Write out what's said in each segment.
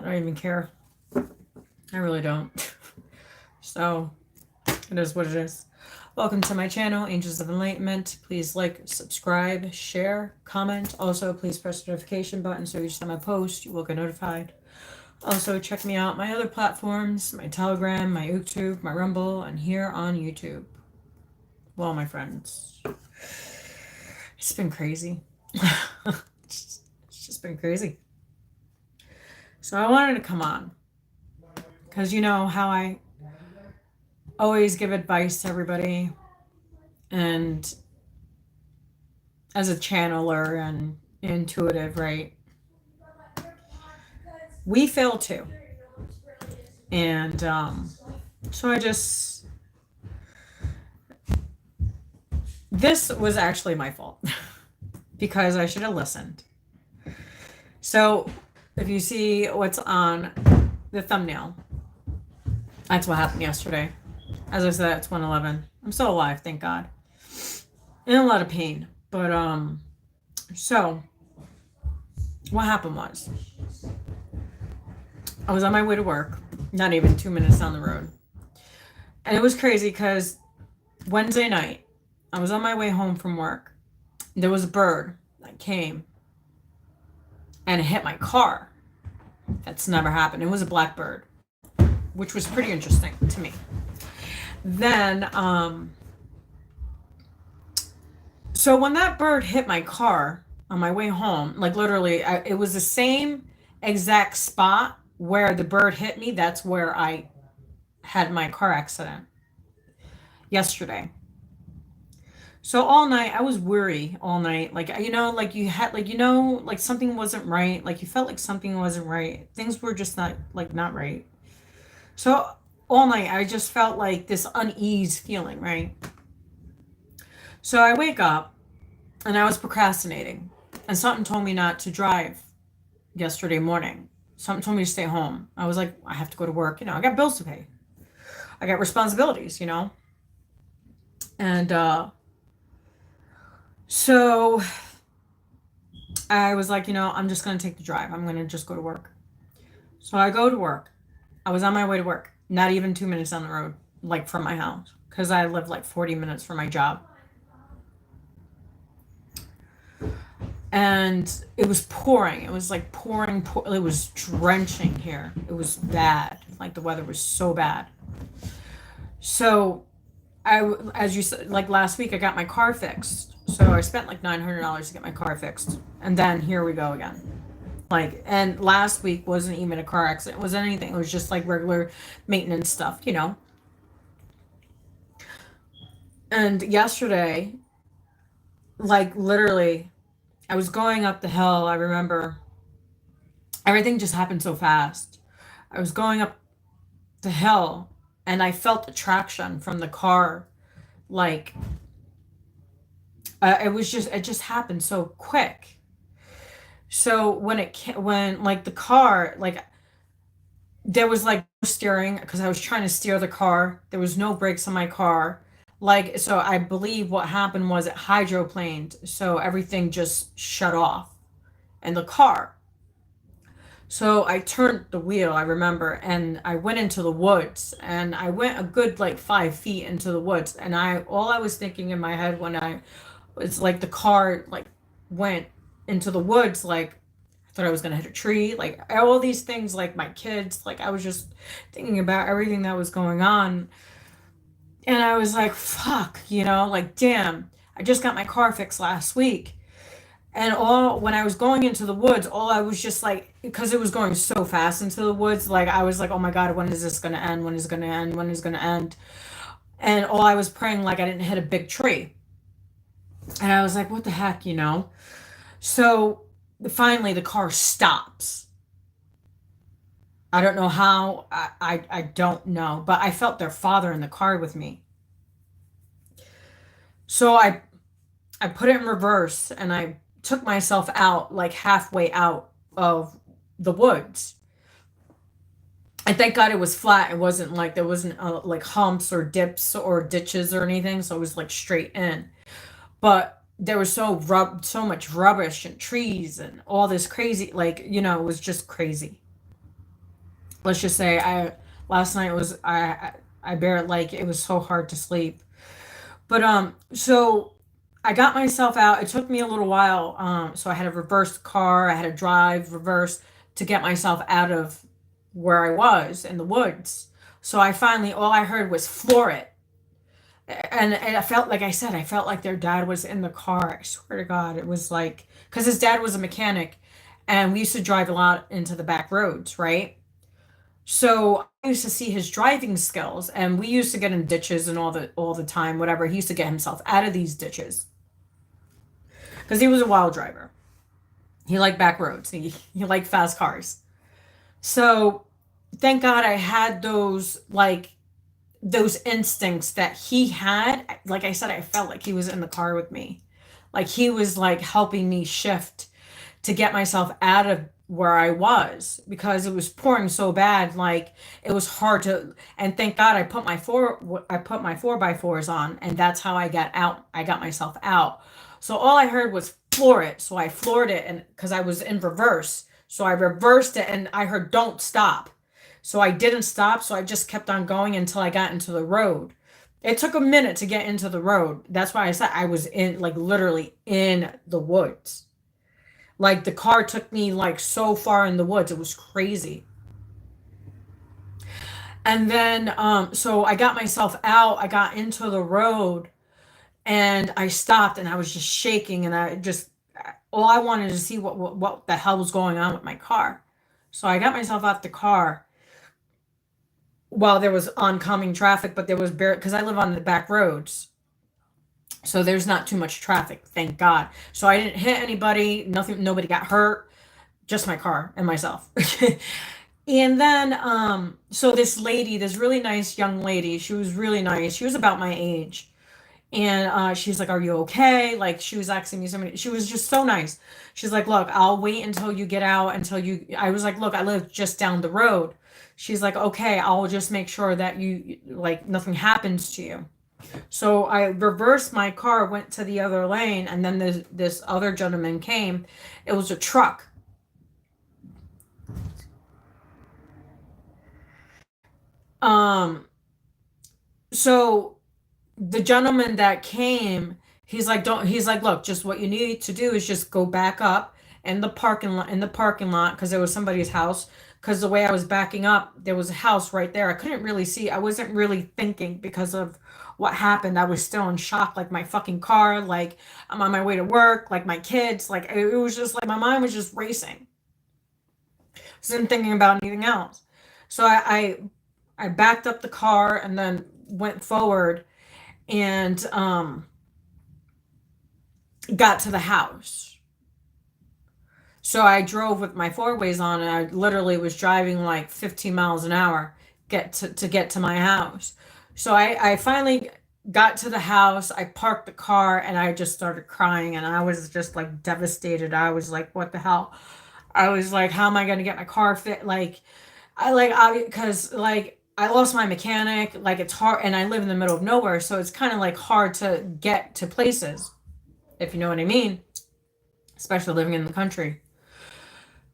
don't even care. I really don't. So it is what it is. Welcome to my channel, Angels of Enlightenment. Please like, subscribe, share, comment. Also, please press the notification button so each time I post, you will get notified. Also, check me out my other platforms, my Telegram, my YouTube, my Rumble, and here on YouTube. Well, my friends, it's been crazy. It's just been crazy. So I wanted to come on because you know how I always give advice to everybody, and as a channeler and intuitive, right? We fail too. And so this was actually my fault because I should have listened. So if you see what's on the thumbnail, that's what happened yesterday. As I said, it's 1:11. I'm still alive, thank God. In a lot of pain. But so what happened was I was on my way to work, not even 2 minutes down the road. And it was crazy because Wednesday night, I was on my way home from work. There was a bird that came and it hit my car. That's never happened. It was a black bird, which was pretty interesting to me. Then, so when that bird hit my car on my way home, like literally, it was the same exact spot where the bird hit me. That's where I had my car accident yesterday. So all night I was weary all night. Like, you know, like you had, like, you know, like something wasn't right. Like you felt like something wasn't right. Things were just not right. So all night I just felt like this unease feeling, right? So I wake up and I was procrastinating, and something told me not to drive yesterday morning. Something told me to stay home. I was like, I have to go to work. You know, I got bills to pay. I got responsibilities, you know? And so I was like, you know, I'm just going to take the drive. I'm going to just go to work. So I go to work. I was on my way to work, not even 2 minutes down the road, like from my house, because I live like 40 minutes from my job. And it was pouring. It was like pouring. It was drenching here. It was bad. Like the weather was so bad. So as you said, like last week, I got my car fixed. So I spent like $900 to get my car fixed. And then here we go again. Like, and last week wasn't even a car accident. It wasn't anything. It was just like regular maintenance stuff, you know. And yesterday, like literally, I was going up the hill. I remember everything just happened so fast. I was going up the hill and I felt the traction from the car. Like, it just happened so quick. So when like the car, like there was like no steering because I was trying to steer the car. There was no brakes on my car. Like, so I believe what happened was it hydroplaned. So everything just shut off in the car. So I turned the wheel, I remember, and I went into the woods, and I went a good like 5 feet into the woods. And all I was thinking in my head when I was like, the car like went into the woods, like I thought I was going to hit a tree, like all these things, like my kids, like I was just thinking about everything that was going on. And I was like, fuck, you know, like, damn, I just got my car fixed last week. And when I was going into the woods, all I was just like, because it was going so fast into the woods, like, I was like, oh my God, when is this going to end? When is it going to end? When is it going to end? And all I was praying, like, I didn't hit a big tree. And I was like, what the heck, you know? So finally the car stops. I don't know how, I don't know, but I felt their father in the car with me. So I put it in reverse and I took myself out, like halfway out of the woods. And thank God it was flat. It wasn't like, there wasn't like humps or dips or ditches or anything. So it was like straight in. But there was so much rubbish and trees and all this crazy, like, you know, it was just crazy. let's just say last night was I barely, like, it was so hard to sleep. But so I got myself out. It took me a little while. So I had to reverse the car. I had to drive reverse to get myself out of where I was in the woods. So I finally, all I heard was floor it. And I felt, like I said, I felt like their dad was in the car. I swear to God, it was like, because his dad was a mechanic, and we used to drive a lot into the back roads, right? So I used to see his driving skills, and we used to get in ditches and all the time, whatever. He used to get himself out of these ditches because he was a wild driver. He liked back roads. He liked fast cars. So thank God I had those instincts that he had. Like I said, I felt like he was in the car with me. Like he was like helping me shift to get myself out of where I was because it was pouring so bad. Like it was hard to, and thank God I put my 4x4s on, and that's how I got out. I got myself out. So all I heard was floor it. So I floored it, and because I was in reverse. So I reversed it, and I heard don't stop. So I didn't stop. So I just kept on going until I got into the road. It took a minute to get into the road. That's why I said I was in, like, literally in the woods. Like the car took me like so far in the woods. It was crazy. And then so I got myself out. I got into the road, and I stopped, and I was just shaking, and I just, all I wanted to see what the hell was going on with my car. So I got myself out the car while there was oncoming traffic, but there was barely, because I live on the back roads. So there's not too much traffic, thank God. So I didn't hit anybody, nothing, nobody got hurt, just my car and myself. And then so this lady, this really nice young lady, she was really nice. She was about my age. And she was like, "Are you okay?" Like she was asking me so many. She was just so nice. She's like, "Look, I'll wait until you get out, until you." I was like, "Look, I live just down the road." She's like, "Okay, I'll just make sure that you, like, nothing happens to you." So I reversed my car, went to the other lane, and then this other gentleman came. It was a truck. Um, so the gentleman that came, he's like, don't, he's like, "Look, just what you need to do is just go back up in the parking lot, because there was somebody's house, because the way I was backing up, there was a house right there. I couldn't really see. I wasn't really thinking because of what happened. I was still in shock, like my fucking car, like I'm on my way to work, like my kids, like it was just like my mind was just racing. I wasn't thinking about anything else. So I backed up the car and then went forward, and got to the house. So I drove with my four ways on, and I literally was driving like 15 miles an hour to get to my house. So I finally got to the house. I parked the car, and I just started crying, and I was just like devastated. I was like, what the hell? I was like, how am I going to get my car fit? Like, because like I lost my mechanic. Like it's hard, and I live in the middle of nowhere, so it's kind of like hard to get to places, if you know what I mean, especially living in the country.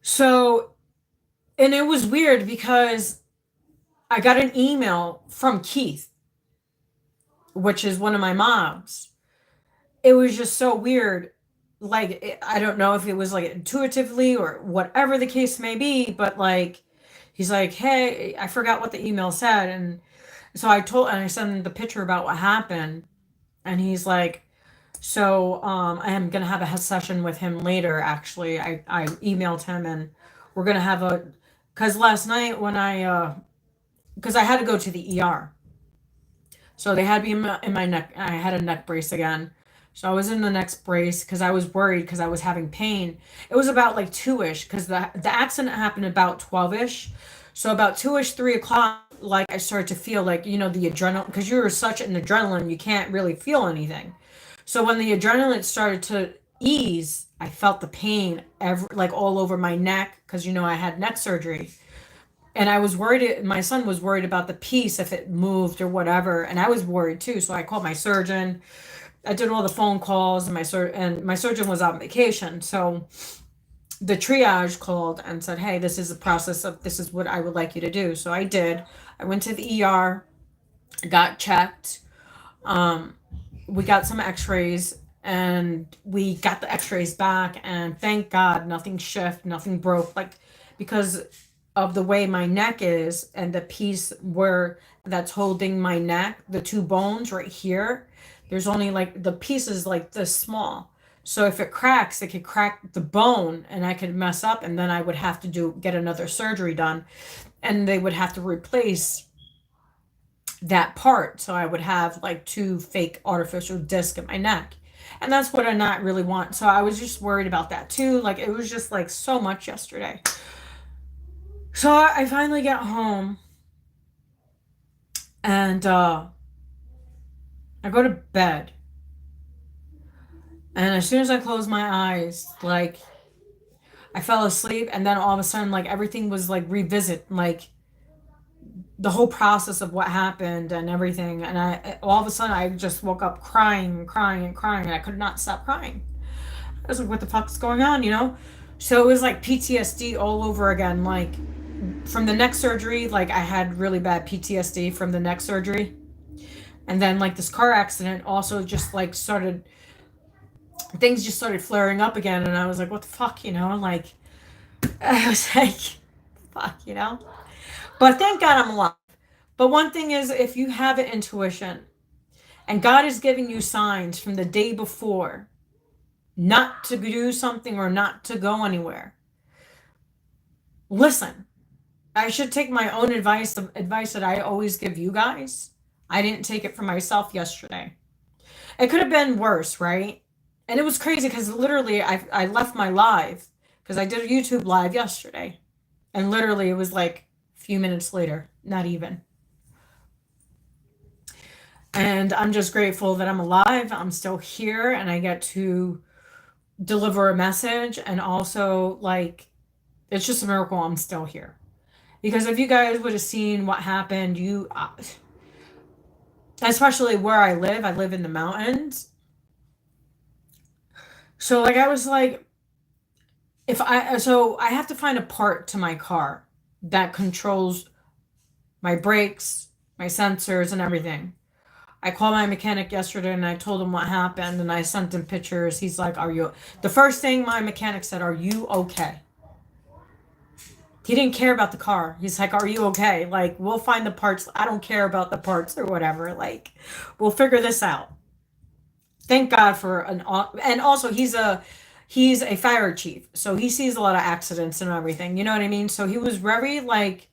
So, and it was weird because I got an email from Keith, which is one of my moms. It was just so weird. Like, I don't know if it was like intuitively or whatever the case may be, but like, he's like, "Hey, I forgot what the email said." And so and I sent him the picture about what happened. And he's like, "So I am gonna have a session with him later." Actually, I emailed him, and we're gonna have a, because last night when because I had to go to the ER, so they had me in my neck. I had a neck brace again, so I was in the neck brace because I was worried because I was having pain. It was about like 2ish, because the accident happened about 12ish, so about 2ish, 3 o'clock. Like I started to feel like, the adrenaline, because you're such an adrenaline, you can't really feel anything. So when the adrenaline started to ease, I felt the pain like all over my neck, because I had neck surgery. And I was worried, my son was worried about the piece, if it moved or whatever, and I was worried too. So I called my surgeon. I did all the phone calls, and my surgeon was on vacation. So the triage called and said, hey, this is the process of, this is what I would like you to do. So I did. I went to the ER, got checked. Um, we got some x-rays, and we got the x-rays back, and thank God nothing shifted, nothing broke, like, because of the way my neck is and the piece where that's holding my neck, the two bones right here, there's only like the piece is like this small. So if it cracks, it could crack the bone and I could mess up, and then I would have to get another surgery done, and they would have to replace that part. So I would have like two fake artificial discs in my neck. And that's what I not really want. So I was just worried about that too. Like, it was just like so much yesterday. So I finally get home, and I go to bed. And as soon as I close my eyes, like, I fell asleep, and then all of a sudden, like, everything was like revisit, like the whole process of what happened and everything. And I all of a sudden I just woke up crying and crying and crying, and I could not stop crying. I was like, what the fuck's going on, you know? So it was like PTSD all over again. Like, from the neck surgery, like, I had really bad PTSD from the neck surgery. And then like this car accident also just like started, things just started flaring up again, and I was like, what the fuck, you know? Like, I was like, fuck, you know? But thank God I'm alive. But one thing is, if you have an intuition and God is giving you signs from the day before not to do something or not to go anywhere, listen. I should take my own advice, the advice that I always give you guys. I didn't take it for myself yesterday. It could have been worse, right? And it was crazy because literally I left my live because I did a YouTube live yesterday. And literally it was like a few minutes later, not even. And I'm just grateful that I'm alive. I'm still here, and I get to deliver a message. And also, like, it's just a miracle I'm still here. Because if you guys would have seen what happened, especially where I live in the mountains. So like, I was like, so I have to find a part to my car that controls my brakes, my sensors, and everything. I called my mechanic yesterday, and I told him what happened, and I sent him pictures. He's like, the first thing my mechanic said, are you okay? He didn't care about the car. He's like, are you okay? Like, we'll find the parts. I don't care about the parts or whatever. Like, we'll figure this out. Thank God for and also he's a fire chief. So he sees a lot of accidents and everything. You know what I mean? So he was very like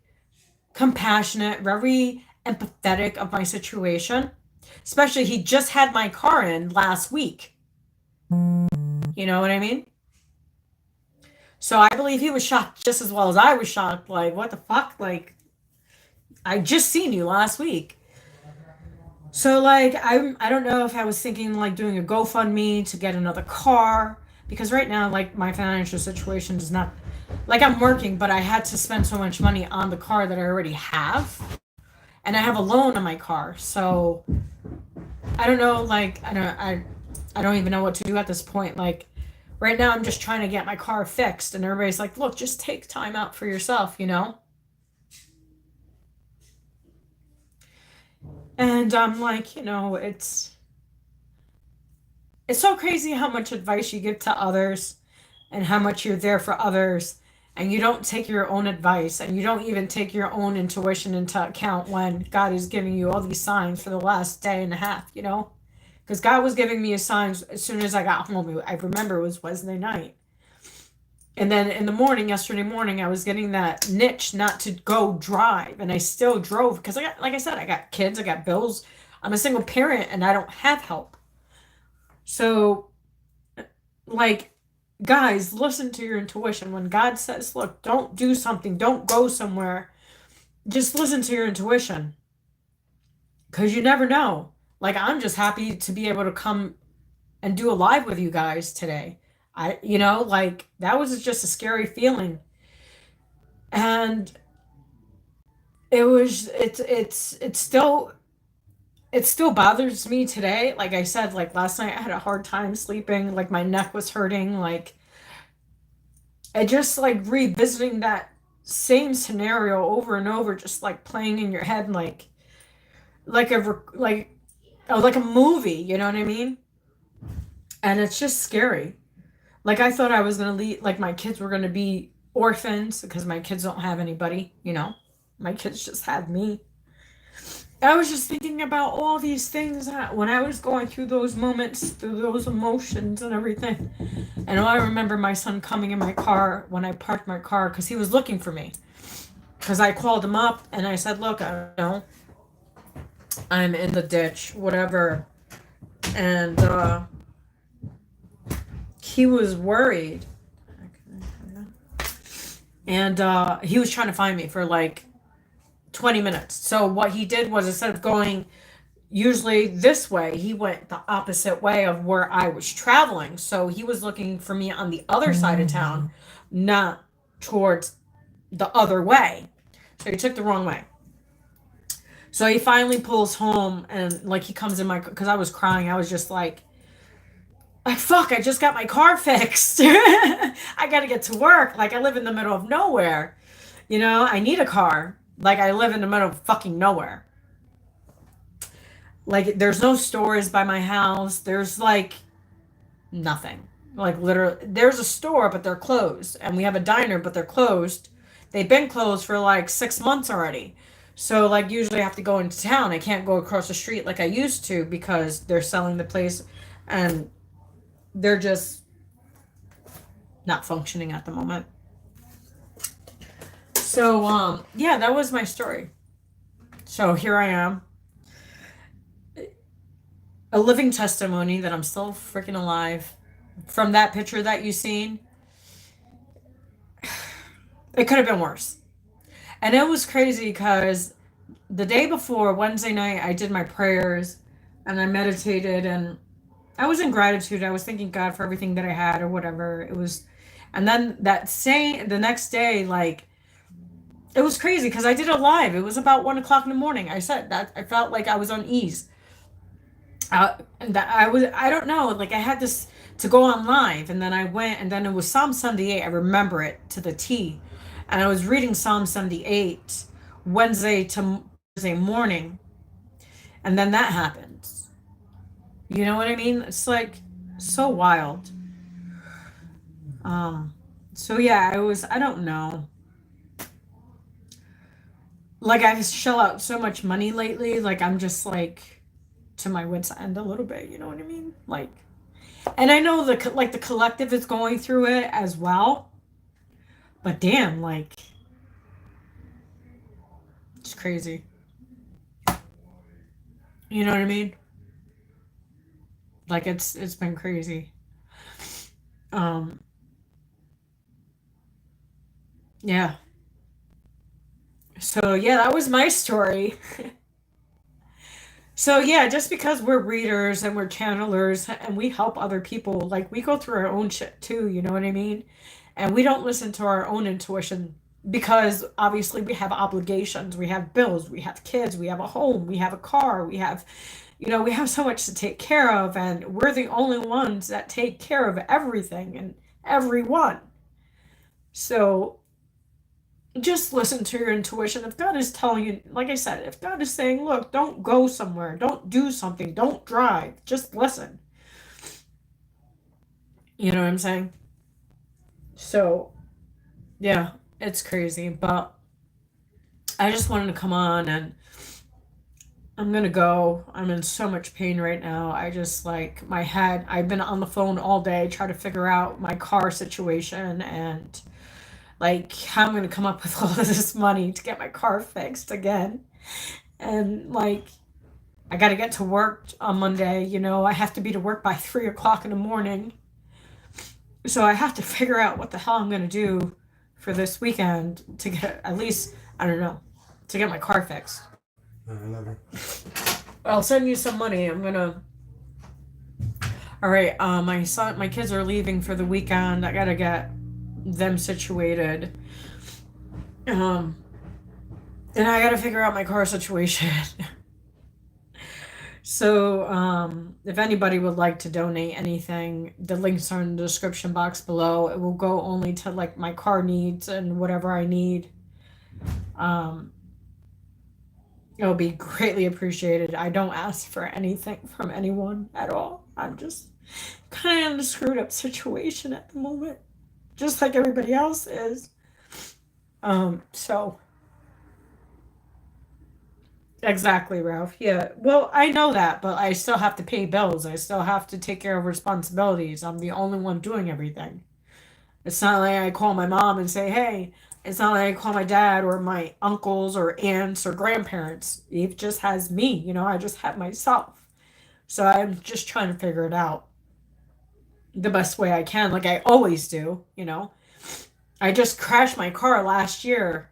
compassionate, very empathetic of my situation. Especially, he just had my car in last week. You know what I mean? So I believe he was shocked just as well as I was shocked. Like, what the fuck? Like, I just seen you last week. So like, I don't know if I was thinking like doing a GoFundMe to get another car, because right now, like, my financial situation is not, like, I'm working, but I had to spend so much money on the car that I already have, and I have a loan on my car. So I don't know, like, I don't even know what to do at this point. Like, right now I'm just trying to get my car fixed, and everybody's like, look, just take time out for yourself, you know? And I'm like, you know, it's so crazy how much advice you give to others and how much you're there for others, and you don't take your own advice, and you don't even take your own intuition into account when God is giving you all these signs for the last day and a half, you know? Because God was giving me signs as soon as I got home. I remember it was Wednesday night. And then in the morning, yesterday morning, I was getting that niche not to go drive. And I still drove because like I said, I got kids, I got bills. I'm a single parent, and I don't have help. So, like, guys, listen to your intuition. When God says, look, don't do something, don't go somewhere, just listen to your intuition. Because you never know. Like, I'm just happy to be able to come and do a live with you guys today. You know, like, that was just a scary feeling. And it still bothers me today. Like I said, like, last night I had a hard time sleeping, like my neck was hurting, like, And just like revisiting that same scenario over and over, just like playing in your head, like like a movie, you know what I mean? And it's just scary. Like I thought I was gonna leave, like my kids were gonna be orphans because my kids don't have anybody, you know. My kids just have me. I was just thinking about all these things that when I was going through those moments, through those emotions and everything. And I remember my son coming in my car when I parked my car because he was looking for me. Because I called him up and I said, look, I don't know, I'm in the ditch, whatever. And he was worried. And he was trying to find me for like 20 minutes. So what he did was, instead of going usually this way, he went the opposite way of where I was traveling. So he was looking for me on the other side of town, not towards the other way. So he took the wrong way. So he finally pulls home and like he comes in my, because I was crying. I was just like, fuck, I just got my car fixed. I got to get to work. Like I live in the middle of nowhere. You know, I need a car. Like I live in the middle of fucking nowhere. Like there's no stores by my house. There's like nothing. Like literally, there's a store, but they're closed. And we have a diner, but they're closed. They've been closed for like 6 months already. So like usually I have to go into town. I can't go across the street like I used to because they're selling the place and they're just not functioning at the moment. So yeah, that was my story. So here I am. A living testimony that I'm still freaking alive. From that picture that you seen, it could have been worse. And it was crazy because the day before, Wednesday night, I did my prayers and I meditated and I was in gratitude. I was thanking God for everything that I had or whatever. It was, and then the next day, like, it was crazy because I did it live. It was about 1 o'clock in the morning. I said that I felt like I was on ease. And that I don't know, like I had this to go on live, and then I went, and then it was Psalm 78. I remember it to the T, and I was reading Psalm 78 Wednesday to Thursday morning, and then that happens. You know what I mean? It's like so wild. So yeah, I don't know. Like I shell out so much money lately, like I'm just like to my wits end a little bit, you know what I mean? Like, and I know the collective is going through it as well, but damn, like it's crazy. You know what I mean? Like it's been crazy. Um yeah. So yeah, that was my story. So yeah, just because we're readers and we're channelers and we help other people, like we go through our own shit too, you know what I mean? And we don't listen to our own intuition because obviously we have obligations, we have bills, we have kids, we have a home, we have a car, we have, you know, we have so much to take care of, and we're the only ones that take care of everything and everyone. So just listen to your intuition. If God is telling you, like I said, if God is saying, look, don't go somewhere, don't do something, don't drive, just listen. You know what I'm saying? So, yeah, it's crazy, but I just wanted to come on, and I'm gonna go. I'm in so much pain right now. I just like my head, I've been on the phone all day trying to figure out my car situation and like how I'm gonna come up with all of this money to get my car fixed again. And like I gotta get to work on Monday, you know, I have to be to work by 3 o'clock in the morning. So I have to figure out what the hell I'm gonna do for this weekend to get at least, I don't know, to get my car fixed. I love her. I'll send you some money. I'm gonna. All right. My kids are leaving for the weekend. I gotta get them situated. And I gotta figure out my car situation. So, if anybody would like to donate anything, the links are in the description box below. It will go only to like my car needs and whatever I need. Um, it'll be greatly appreciated. I don't ask for anything from anyone at all. I'm just kind of in a screwed up situation at the moment, just like everybody else is. So exactly, Ralph. Yeah. Well, I know that, but I still have to pay bills. I still have to take care of responsibilities. I'm the only one doing everything. It's not like I call my mom and say, hey, it's not like I call my dad or my uncles or aunts or grandparents. It just has me, I just have myself. So I'm just trying to figure it out the best way I can, like I always do. I just crashed my car last year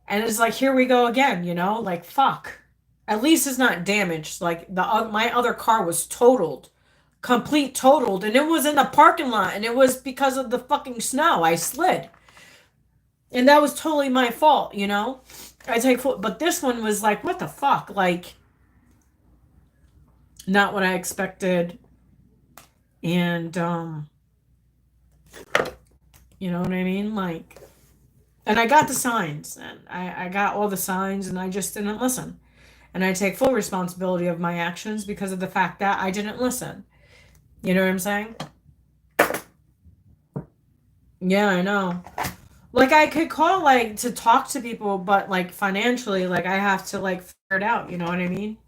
and it's like, here we go again, like fuck. At least it's not damaged. Like my other car was totaled, complete totaled, and it was in the parking lot, and it was because of the fucking snow. I slid, and that was totally my fault. I take full, but this one was like, what the fuck? Like, not what I expected, and you know what I mean? Like, and I got the signs, and I got all the signs, and I just didn't listen. And I take full responsibility of my actions because of the fact that I didn't listen. You know what I'm saying? Yeah, I know. Like I could call like to talk to people, but like financially, like I have to like figure it out, you know what I mean?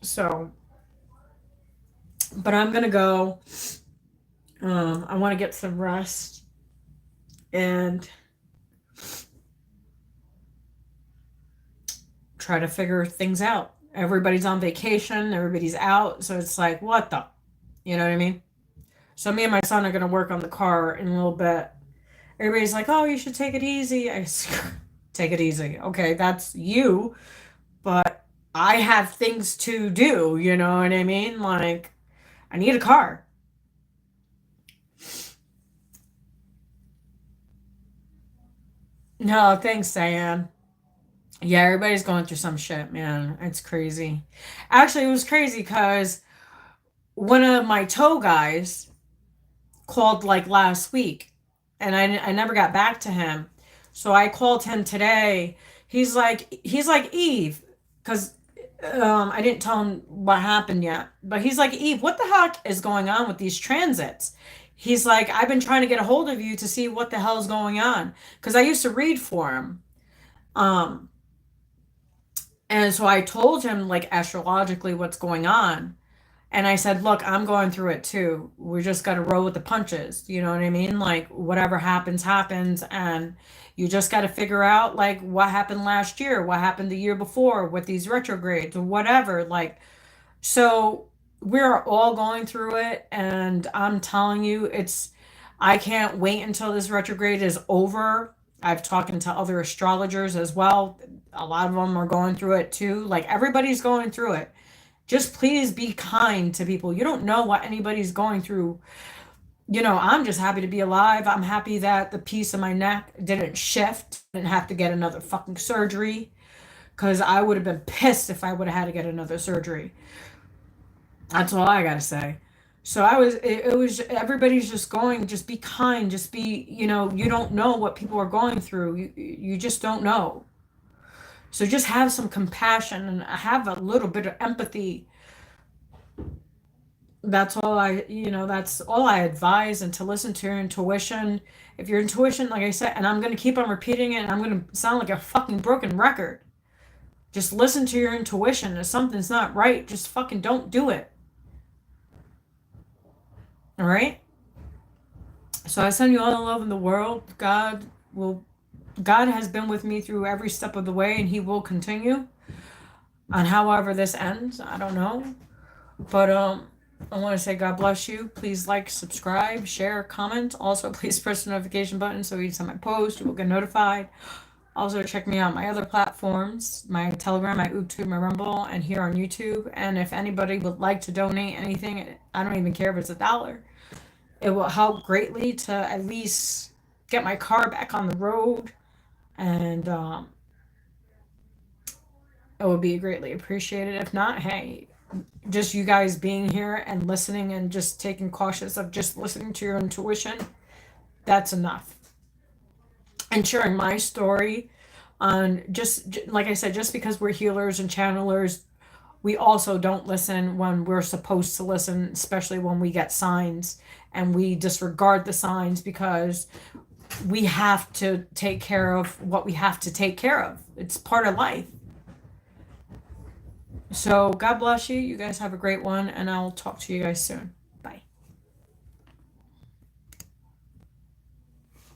So, but I'm gonna go. I want to get some rest and try to figure things out. Everybody's on vacation, everybody's out, so it's like, what the? You know what I mean? So me and my son are gonna work on the car in a little bit. Everybody's like, "Oh, you should take it easy." Take it easy. Okay, that's you, but I have things to do. You know what I mean? Like, I need a car. No, thanks, Diane. Yeah, everybody's going through some shit, man. It's crazy. Actually, it was crazy because one of my tow guys called like last week, and I never got back to him. So I called him today. He's like Eve, because I didn't tell him what happened yet. But he's like, Eve, what the heck is going on with these transits? He's like, I've been trying to get a hold of you to see what the hell's going on, because I used to read for him. Um, and so I told him like astrologically what's going on. And I said, look, I'm going through it too. We just got to roll with the punches. You know what I mean? Like, whatever happens, happens. And you just got to figure out, like, what happened last year, what happened the year before with these retrogrades or whatever. Like, so we're all going through it. And I'm telling you, I can't wait until this retrograde is over. I've talked to other astrologers as well. A lot of them are going through it too. Like, everybody's going through it. Just please be kind to people. You don't know what anybody's going through. I'm just happy to be alive. I'm happy that the piece of my neck didn't shift. Didn't have to get another fucking surgery. Because I would have been pissed if I would have had to get another surgery. That's all I gotta say. So it was, everybody's just going, just be kind, just be, you don't know what people are going through. You just don't know. So just have some compassion and have a little bit of empathy. That's all I advise, and to listen to your intuition. If your intuition, like I said, and I'm going to keep on repeating it, and I'm going to sound like a fucking broken record. Just listen to your intuition. If something's not right, just fucking don't do it. All right? So I send you all the love in the world. God has been with me through every step of the way, and he will continue. And however this ends, I don't know. But I want to say God bless you. Please like, subscribe, share, comment. Also, please press the notification button so each time I post, you will get notified. Also, check me out on my other platforms, my Telegram, my YouTube, my Rumble, and here on YouTube. And if anybody would like to donate anything, I don't even care if it's $1. It will help greatly to at least get my car back on the road. And it would be greatly appreciated. If not, hey, just you guys being here and listening and just taking cautious of just listening to your intuition, that's enough. And sharing my story on just like I said, just because we're healers and channelers, we also don't listen when we're supposed to listen, especially when we get signs, and we disregard the signs because we have to take care of what we have to take care of. It's part of life. So God bless you. You guys have a great one, and I'll talk to you guys soon.